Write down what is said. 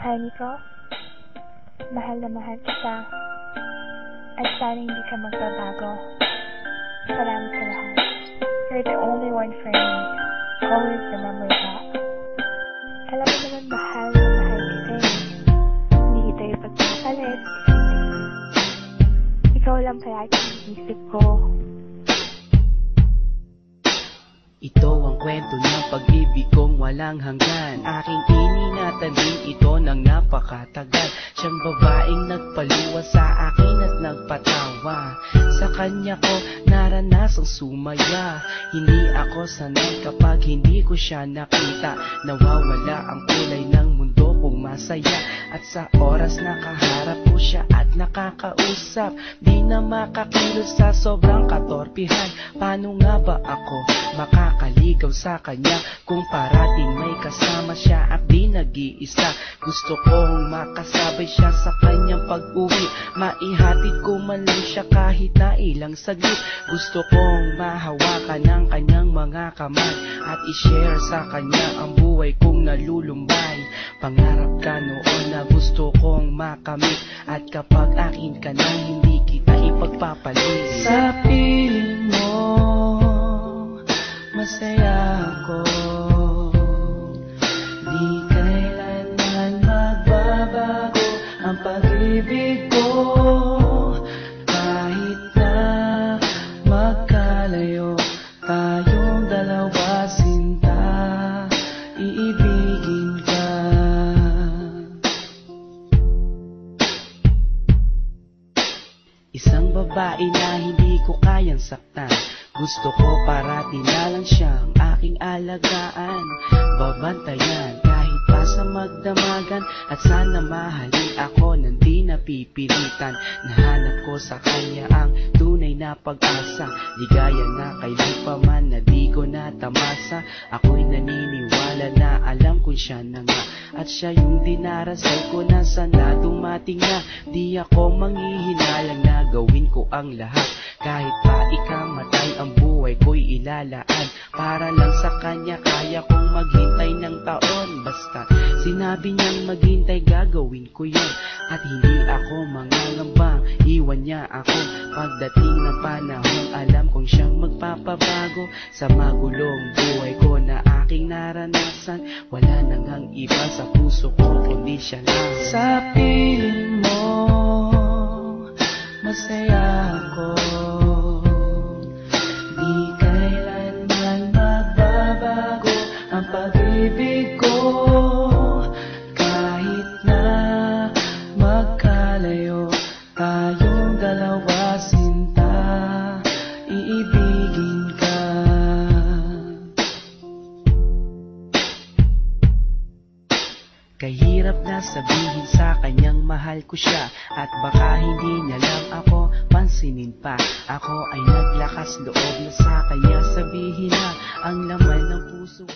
Nico, mahal na mahal kita. At sana hindi ka magbabago. Salamat sa lahat. You're the only one for me. Always remember that. Alam mo naman mahal na mahal kita eh. Hindi kita ipagpapalit. Ikaw lang palagi ang isip ko. Ito ang kwento ng pag-ibig kong walang hanggan. Aking iningatan din ito ng napakatagal. Siyang babaeng nagpaluwa sa akin at nagpatawa. Sa kanya ko naranasang sumaya. Hindi ako sanay kapag hindi ko siya nakita. Nawawala ang kulay ng mundo kong masaya. At sa oras na kaharap ko siya at nakakausap, di na makakilos sa sobrang katorpihan. Paano nga ba ako makakaligaw sa kanya kung parating may kasama siya at di nag-iisa? Gusto kong makasabay siya sa kanyang pag-uwi, maihatid ko man lang siya kahit na ilang saglit. Gusto kong mahawakan ng kanyang mga kamay at i-share sa kanya ang buhay kong nalulumbay. Pangarap ka noon na gusto kong makamit, at kapag akin ka na hindi kita ipagpapalit. Sa piling mo masaya ako, di kailanman magbabago ang pag-ibig ko. Kahit na magkalayo tayong dalawa, sinta, iibigin ka. Isang babae na hindi ko kayang saktan. Gusto ko parati na lang siyang aking alagaan, babantayan kahit pa sa magdamagan. At sana mahalin ako nang di napipilitan. Nahanap ko sa kanya ang tunay na pag-asa, ligaya na kailan pa man na di ko natamasa. Ako'y naniniwala na alam kong siya na nga, at siya yung dinarasal ko na sana dumating na. Di ako manghihinalang na gawin ko ang lahat, kahit pa ikamatay ang buhay ko'y ilalaan. Para lang sa kanya kaya kong maghintay ng taon. Basta sinabi niyang maghintay gagawin ko yun. At hindi ako mangangambang iwan niya ako. Pagdating ng panahon alam kong siyang magpapabago. Sa magulong buhay ko na aking naranasan, wala nang ang iba sa puso ko kundi siya lang. Sa piling mo masaya ako, di kailanman magbabago ang pag-ibig ko. Kahit na magkalayo tayong dalawa, sinta, iibigin ka. Kahirap na sabihin sa kanyang mahal ko siya, at baka hindi niya lang ako pansinin pa. Ako ay naglakas loob na sa kanya sabihin na ang laman ng puso